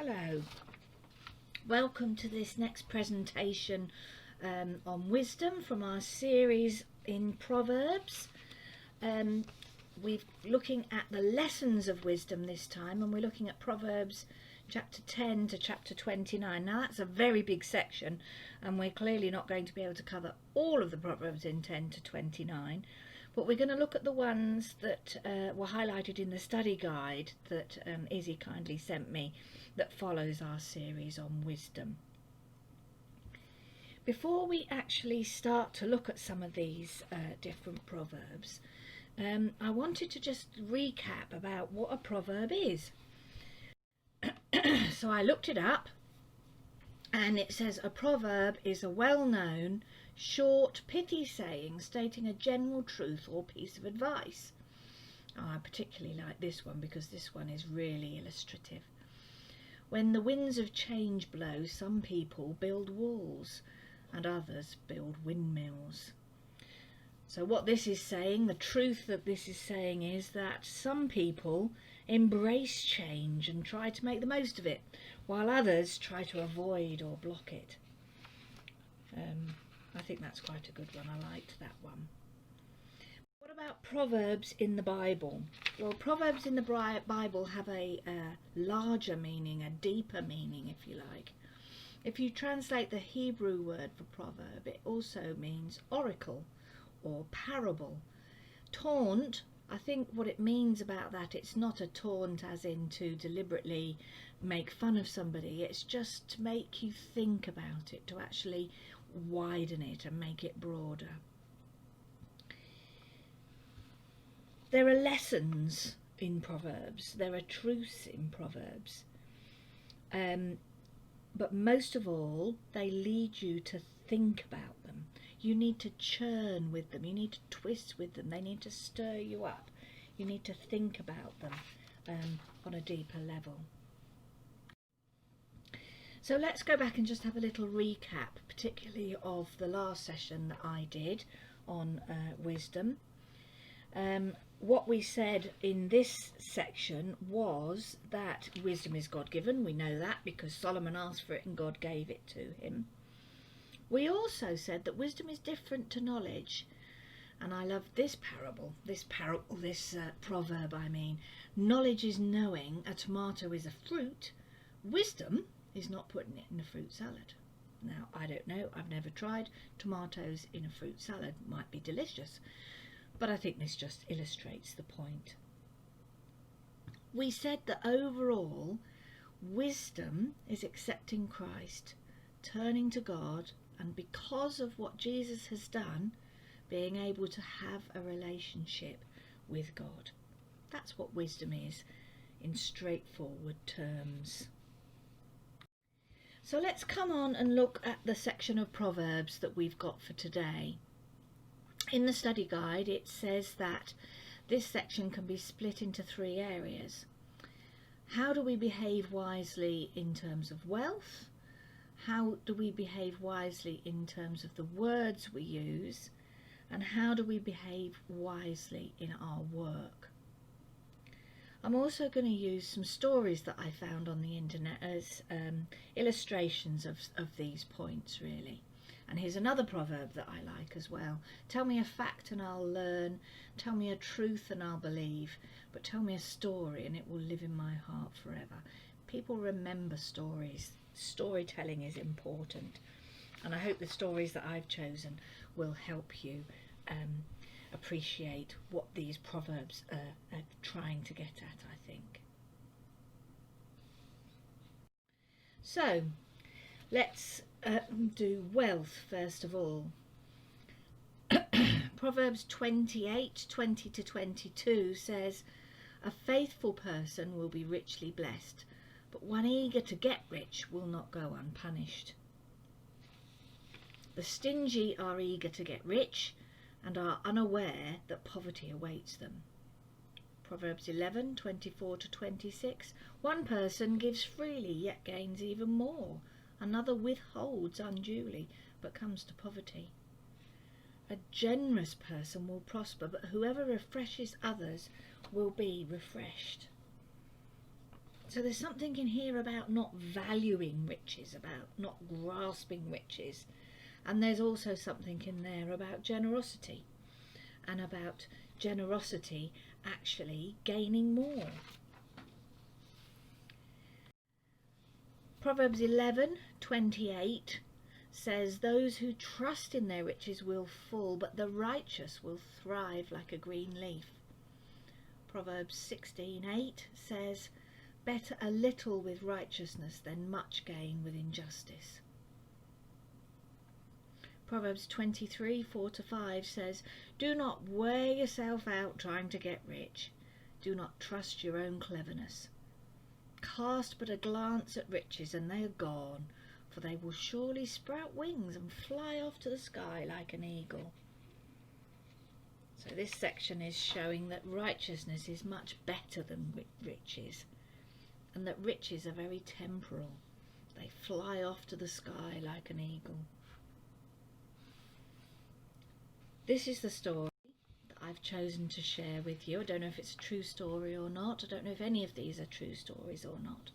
Hello, welcome to this next presentation on wisdom from our series in Proverbs. We're looking at the lessons of wisdom this time, and we're looking at Proverbs chapter 10 to chapter 29. Now that's a very big section, and we're clearly not going to be able to cover all of the Proverbs in 10 to 29. But we're going to look at the ones that were highlighted in the study guide that Izzy kindly sent me that follows our series on wisdom. Before we actually start to look at some of these different proverbs, I wanted to just recap about what a proverb is. So I looked it up, and it says a proverb is a well-known short, pithy saying stating a general truth or piece of advice. I particularly like this one because this one is really illustrative. When the winds of change blow, some people build walls and others build windmills. So what this is saying, the truth that this is saying, is that some people embrace change and try to make the most of it, while others try to avoid or block it. I think that's quite a good one. I liked that one. What about proverbs in the Bible? Well, proverbs in the Bible have a larger meaning, a deeper meaning, if you like. If you translate the Hebrew word for proverb, it also means oracle or parable. Taunt, I think what it means about that, it's not a taunt as in to deliberately make fun of somebody. It's just to make you think about it, to actually widen it and make it broader. There are lessons in Proverbs, there are truths in Proverbs, but most of all they lead you to think about them. You need to churn with them, you need to twist with them, they need to stir you up, you need to think about them on a deeper level. So let's go back and just have a little recap, particularly of the last session that I did on wisdom. What we said in this section was that wisdom is God-given. We know that because Solomon asked for it and God gave it to him. We also said that wisdom is different to knowledge. And I love this proverb, I mean. Knowledge is knowing a tomato is a fruit. Wisdom is not putting it in a fruit salad. Now, I don't know, I've never tried tomatoes in a fruit salad. Might be delicious, but I think this just illustrates the point. We said that overall, wisdom is accepting Christ, turning to God, and because of what Jesus has done, being able to have a relationship with God. That's what wisdom is in straightforward terms. So let's come on and look at the section of Proverbs that we've got for today. In the study guide it says that this section can be split into 3 areas. How do we behave wisely in terms of wealth? How do we behave wisely in terms of the words we use? And how do we behave wisely in our work? I'm also going to use some stories that I found on the internet as illustrations of these points, really. And here's another proverb that I like as well. Tell me a fact and I'll learn. Tell me a truth and I'll believe. But tell me a story and it will live in my heart forever. People remember stories. Storytelling is important. And I hope the stories that I've chosen will help you appreciate what these proverbs are trying to get at, I think. So let's do wealth first of all. Proverbs 28:20 to 22 says, a faithful person will be richly blessed, but one eager to get rich will not go unpunished. The stingy are eager to get rich and are unaware that poverty awaits them. Proverbs 11:24 to 26. One person gives freely yet gains even more. Another withholds unduly but comes to poverty. A generous person will prosper, but whoever refreshes others will be refreshed. So there's something in here about not valuing riches, about not grasping riches. And there's also something in there about generosity, and about generosity actually gaining more. Proverbs 11:28 says, "Those who trust in their riches will fall, but the righteous will thrive like a green leaf." Proverbs 16:8 says, "Better a little with righteousness than much gain with injustice." Proverbs 23:4-5 says, "Do not wear yourself out trying to get rich. Do not trust your own cleverness. Cast but a glance at riches and they are gone, for they will surely sprout wings and fly off to the sky like an eagle." So this section is showing that righteousness is much better than riches, and that riches are very temporal. They fly off to the sky like an eagle. This is the story that I've chosen to share with you. I don't know if it's a true story or not. I don't know if any of these are true stories or not,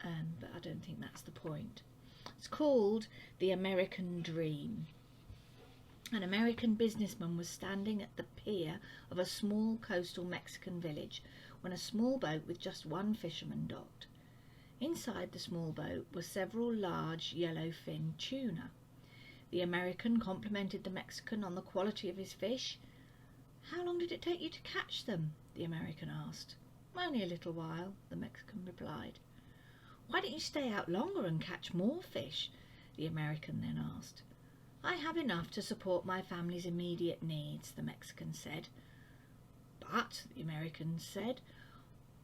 but I don't think that's the point. It's called The American Dream. An American businessman was standing at the pier of a small coastal Mexican village when a small boat with just one fisherman docked. Inside the small boat were several large yellowfin tuna. The American complimented the Mexican on the quality of his fish. "How long did it take you to catch them?" the American asked. "Only a little while," the Mexican replied. "Why don't you stay out longer and catch more fish?" the American then asked. "I have enough to support my family's immediate needs," the Mexican said. "But," the American said,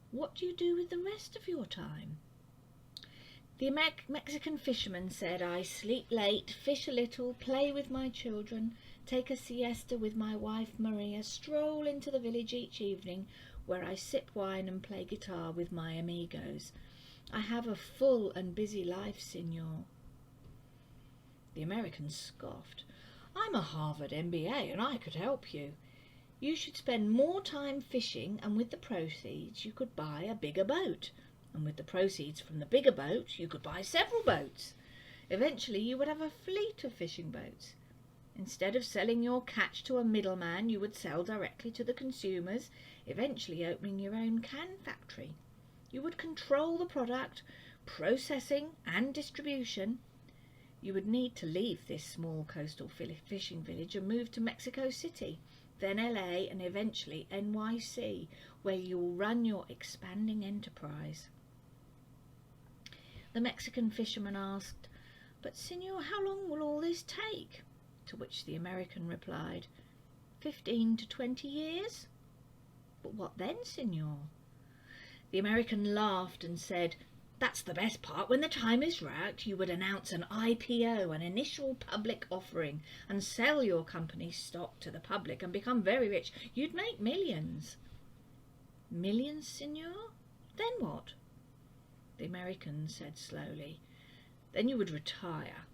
"what do you do with the rest of your time?" The Mexican fisherman said, "I sleep late, fish a little, play with my children, take a siesta with my wife Maria, stroll into the village each evening where I sip wine and play guitar with my amigos. I have a full and busy life, Signor." The American scoffed. "I'm a Harvard MBA and I could help you. You should spend more time fishing, and with the proceeds you could buy a bigger boat. And with the proceeds from the bigger boat, you could buy several boats. Eventually you would have a fleet of fishing boats. Instead of selling your catch to a middleman, you would sell directly to the consumers, eventually opening your own can factory. You would control the product, processing and distribution. You would need to leave this small coastal fishing village and move to Mexico City, then LA, and eventually NYC, where you will run your expanding enterprise." The Mexican fisherman asked, "But, Signor, how long will all this take?" To which the American replied, 15 to 20 years. "But what then, Signor?" The American laughed and said, "That's the best part. When the time is right, you would announce an IPO, an initial public offering, and sell your company's stock to the public and become very rich. You'd make millions." "Millions, Signor? Then what?" The American said slowly, "Then you would retire,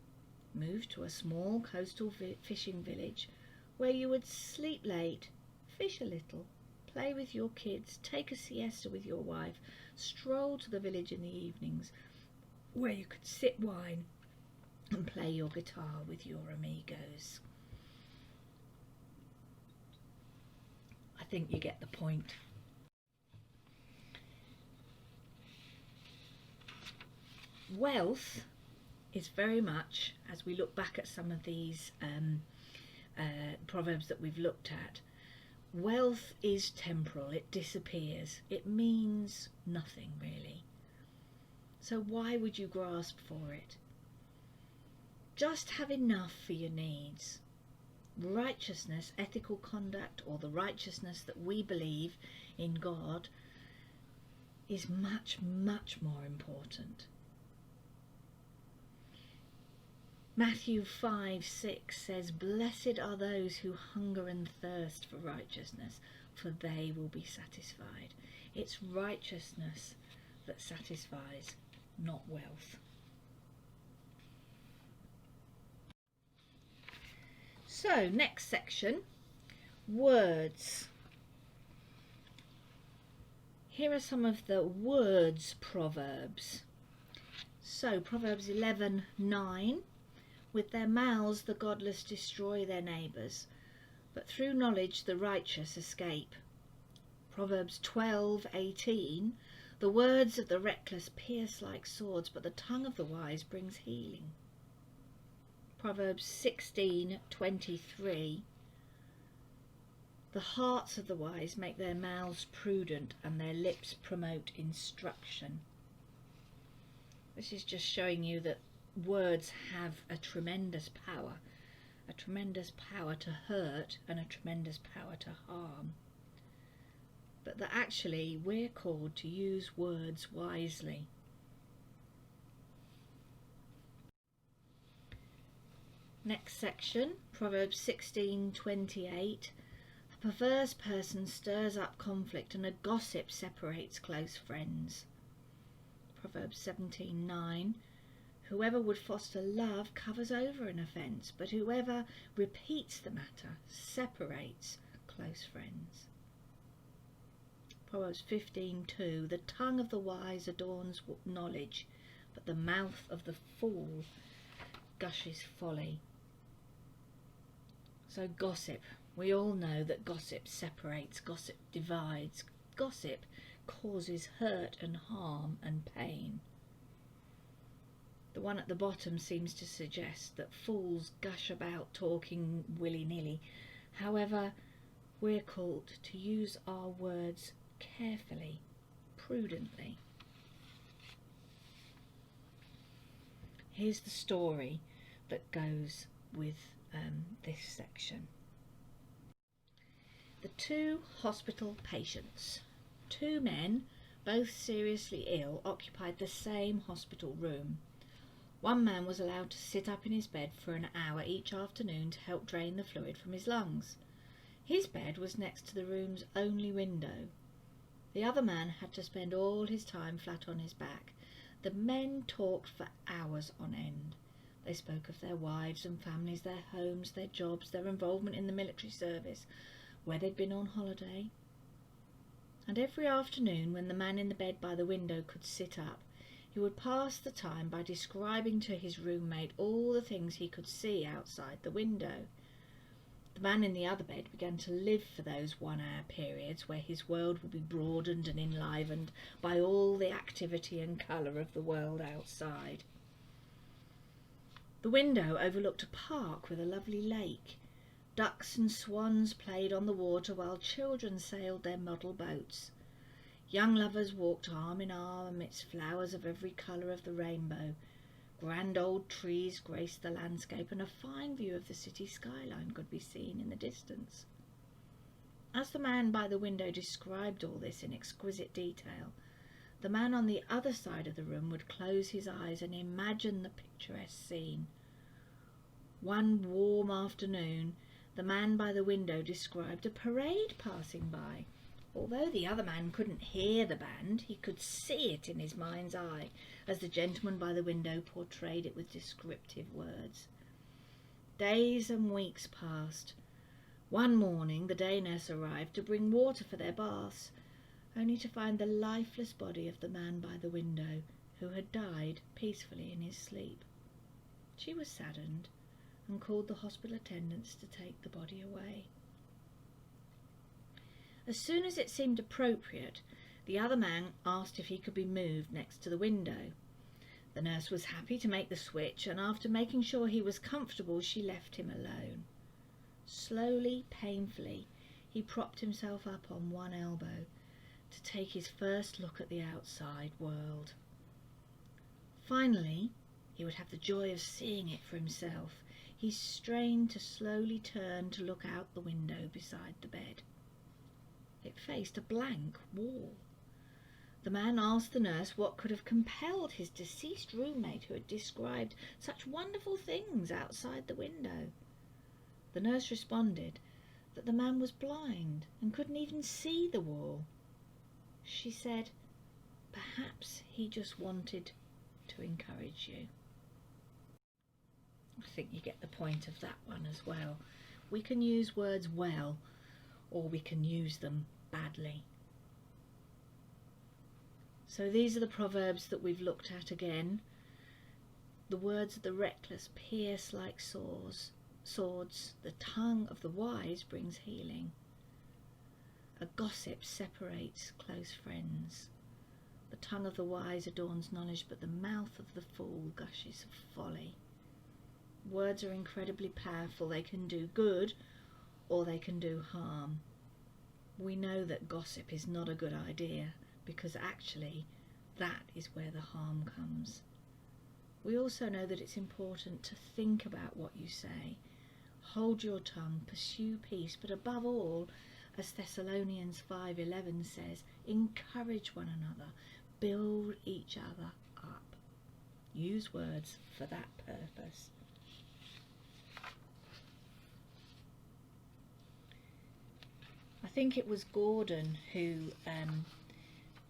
move to a small coastal fishing village where you would sleep late, fish a little, play with your kids, take a siesta with your wife, stroll to the village in the evenings where you could sip wine and play your guitar with your amigos." I think you get the point. Wealth is very much, as we look back at some of these proverbs that we've looked at, wealth is temporal. It disappears. It means nothing, really. So why would you grasp for it? Just have enough for your needs. Righteousness, ethical conduct, or the righteousness that we believe in God, is much, much more important. Matthew 5:6 says, "Blessed are those who hunger and thirst for righteousness, for they will be satisfied." It's righteousness that satisfies, not wealth. So, next section, words. Here are some of the words proverbs. So Proverbs 11:9, with their mouths the godless destroy their neighbours, but through knowledge the righteous escape. Proverbs 12:18, the words of the reckless pierce like swords, but the tongue of the wise brings healing. Proverbs 16:23, the hearts of the wise make their mouths prudent, and their lips promote instruction. This is just showing you that words have a tremendous power to hurt and a tremendous power to harm. But that actually we're called to use words wisely. Next section, Proverbs 16:28. A perverse person stirs up conflict, and a gossip separates close friends. Proverbs 17:9. Whoever would foster love covers over an offence, but whoever repeats the matter separates close friends. Proverbs 15:2. The tongue of the wise adorns knowledge, but the mouth of the fool gushes folly. So gossip. We all know that gossip separates, gossip divides, gossip causes hurt and harm and pain. The one at the bottom seems to suggest that fools gush about talking willy-nilly. However, we're called to use our words carefully, prudently. Here's the story that goes with this section. The two hospital patients. Two men, both seriously ill, occupied the same hospital room. One man was allowed to sit up in his bed for an hour each afternoon to help drain the fluid from his lungs. His bed was next to the room's only window. The other man had to spend all his time flat on his back. The men talked for hours on end. They spoke of their wives and families, their homes, their jobs, their involvement in the military service, where they'd been on holiday. And every afternoon, when the man in the bed by the window could sit up, he would pass the time by describing to his roommate all the things he could see outside the window. The man in the other bed began to live for those 1 hour periods where his world would be broadened and enlivened by all the activity and colour of the world outside. The window overlooked a park with a lovely lake. Ducks and swans played on the water while children sailed their model boats. Young lovers walked arm in arm amidst flowers of every colour of the rainbow. Grand old trees graced the landscape, and a fine view of the city skyline could be seen in the distance. As the man by the window described all this in exquisite detail, the man on the other side of the room would close his eyes and imagine the picturesque scene. One warm afternoon, the man by the window described a parade passing by. Although the other man couldn't hear the band, he could see it in his mind's eye as the gentleman by the window portrayed it with descriptive words. Days and weeks passed. One morning the day nurse arrived to bring water for their baths, only to find the lifeless body of the man by the window, who had died peacefully in his sleep. She was saddened and called the hospital attendants to take the body away. As soon as it seemed appropriate, the other man asked if he could be moved next to the window. The nurse was happy to make the switch, and after making sure he was comfortable, she left him alone. Slowly, painfully, he propped himself up on one elbow to take his first look at the outside world. Finally, he would have the joy of seeing it for himself. He strained to slowly turn to look out the window beside the bed. It faced a blank wall. The man asked the nurse what could have compelled his deceased roommate, who had described such wonderful things outside the window. The nurse responded that the man was blind and couldn't even see the wall. She said, "Perhaps he just wanted to encourage you." I think you get the point of that one as well. We can use words well, or we can use them badly. So these are the proverbs that we've looked at again. The words of the reckless pierce like swords. The tongue of the wise brings healing. A gossip separates close friends. The tongue of the wise adorns knowledge, but the mouth of the fool gushes folly. Words are incredibly powerful. They can do good or they can do harm. We know that gossip is not a good idea, because actually that is where the harm comes. We also know that it's important to think about what you say. Hold your tongue, pursue peace, but above all, as Thessalonians 5:11 says, encourage one another, build each other up. Use words for that purpose. I think it was Gordon who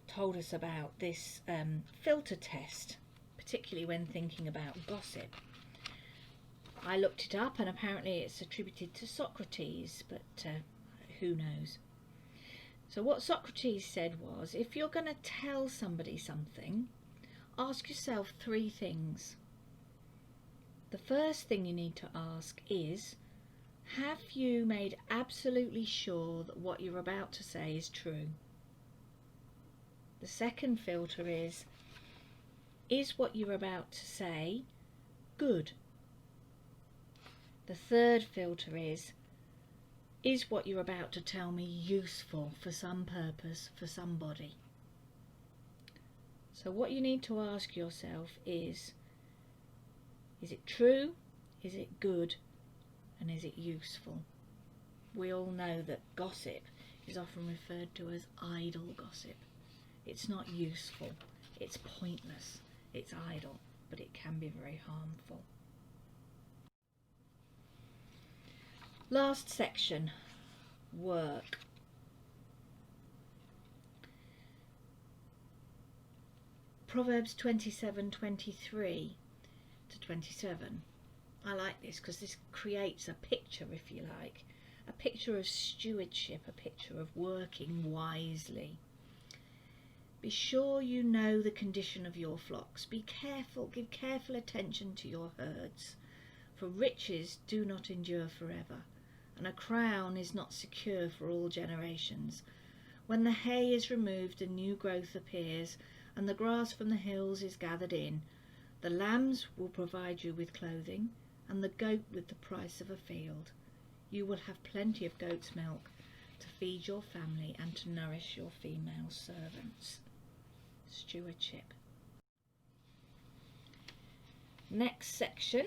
told us about this filter test, particularly when thinking about gossip. I looked it up and apparently it's attributed to Socrates, but who knows. So what Socrates said was, if you're going to tell somebody something, ask yourself 3 things. The first thing you need to ask is, have you made absolutely sure that what you're about to say is true? The second filter is what you're about to say good? The third filter is what you're about to tell me useful for some purpose, for somebody? So what you need to ask yourself is it true? Is it good? And is it useful? We all know that gossip is often referred to as idle gossip. It's not useful, it's pointless, it's idle, but it can be very harmful. Last section, work. Proverbs 27:23 to 27. I like this because this creates a picture, if you like, a picture of stewardship, a picture of working wisely. Be sure you know the condition of your flocks. Be careful, give careful attention to your herds, for riches do not endure forever, and a crown is not secure for all generations. When the hay is removed and new growth appears, and the grass from the hills is gathered in, the lambs will provide you with clothing, and the goat with the price of a field. You will have plenty of goat's milk to feed your family and to nourish your female servants. Stewardship. Next section,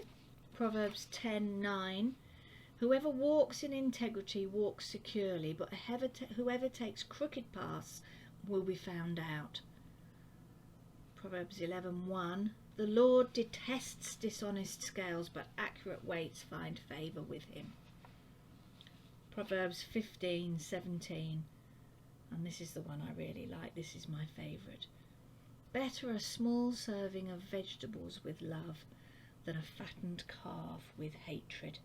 Proverbs 10:9. Whoever walks in integrity walks securely, but whoever takes crooked paths will be found out. Proverbs 11:1. The Lord detests dishonest scales, but accurate weights find favour with him. Proverbs 15:17. And this is the one I really like. This is my favourite. Better a small serving of vegetables with love than a fattened calf with hatred.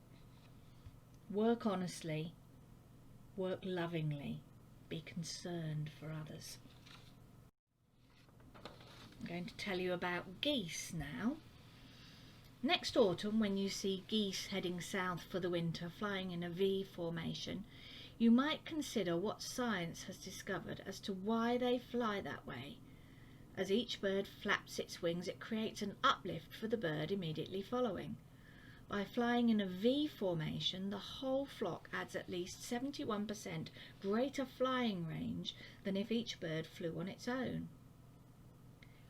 Work honestly, work lovingly, be concerned for others. I'm going to tell you about geese now. Next autumn, when you see geese heading south for the winter, flying in a V formation, you might consider what science has discovered as to why they fly that way. As each bird flaps its wings, it creates an uplift for the bird immediately following. By flying in a V formation, the whole flock adds at least 71% greater flying range than if each bird flew on its own.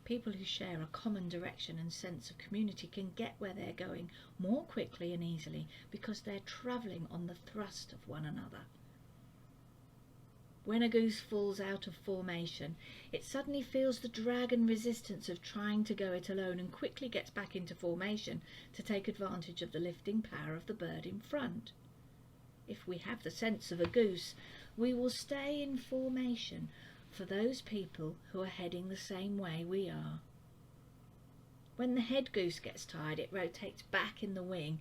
People who share a common direction and sense of community can get where they're going more quickly and easily because they're travelling on the thrust of one another. When a goose falls out of formation, it suddenly feels the drag and resistance of trying to go it alone and quickly gets back into formation to take advantage of the lifting power of the bird in front. If we have the sense of a goose, we will stay in formation for those people who are heading the same way we are. When the head goose gets tired, it rotates back in the wing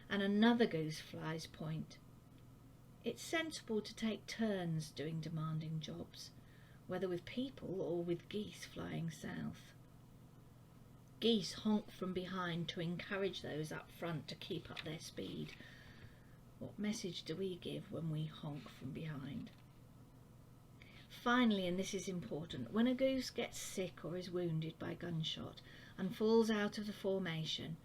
and another goose flies point. It's sensible to take turns doing demanding jobs. whether with people or with geese flying south. Geese honk from behind to encourage those up front to keep up their speed. What message do we give when we honk from behind? Finally, and this is important, when a goose gets sick or is wounded by gunshot and falls out of the formation,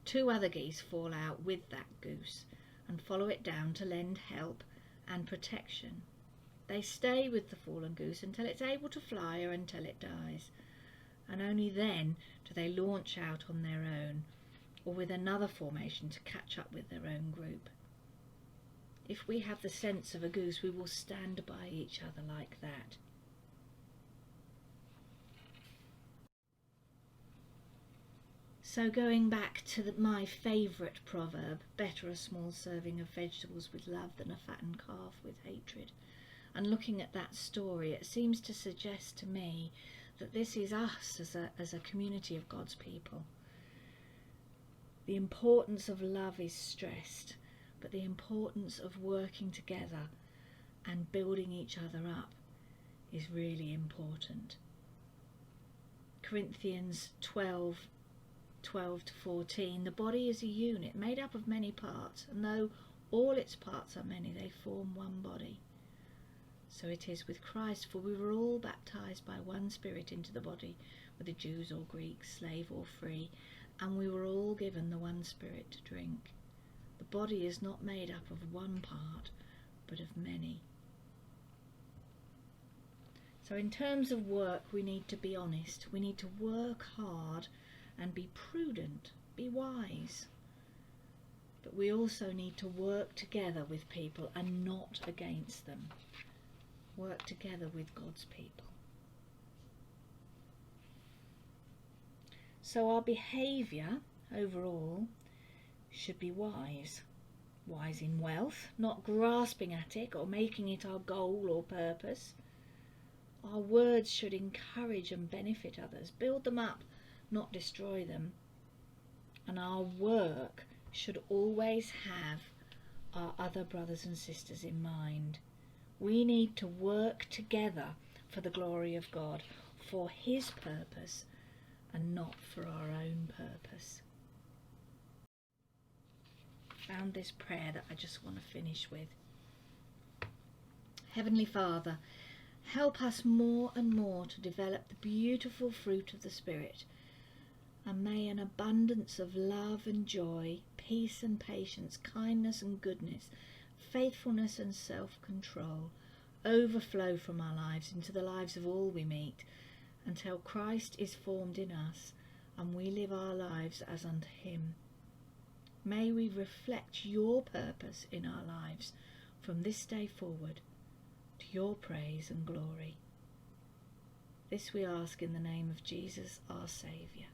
2 other geese fall out with that goose and follow it down to lend help and protection. They stay with the fallen goose until it's able to fly or until it dies, and only then do they launch out on their own or with another formation to catch up with their own group. If we have the sense of a goose, we will stand by each other like that. So going back to my favourite proverb, better a small serving of vegetables with love than a fattened calf with hatred. And looking at that story, it seems to suggest to me that this is us as a community of God's people. The importance of love is stressed, but the importance of working together and building each other up is really important. Corinthians 12:12-14, the body is a unit made up of many parts, and though all its parts are many, they form one body. So it is with Christ, for we were all baptized by one Spirit into the body, whether Jews or Greeks, slave or free, and we were all given the one Spirit to drink. The body is not made up of one part, but of many. So in terms of work, we need to be honest. We need to work hard and be prudent, be wise. But we also need to work together with people and not against them. Work together with God's people. So our behaviour overall should be wise. Wise in wealth, not grasping at it or making it our goal or purpose. Our words should encourage and benefit others, build them up, not destroy them. And our work should always have our other brothers and sisters in mind. We need to work together for the glory of God, for His purpose, and not for our own purpose. Found this prayer that I just want to finish with. Heavenly Father, help us more and more to develop the beautiful fruit of the Spirit, and may an abundance of love and joy, peace and patience, kindness and goodness, faithfulness and self-control overflow from our lives into the lives of all we meet, until Christ is formed in us and we live our lives as unto Him. May we reflect your purpose in our lives from this day forward, to your praise and glory. This we ask in the name of Jesus, our Saviour.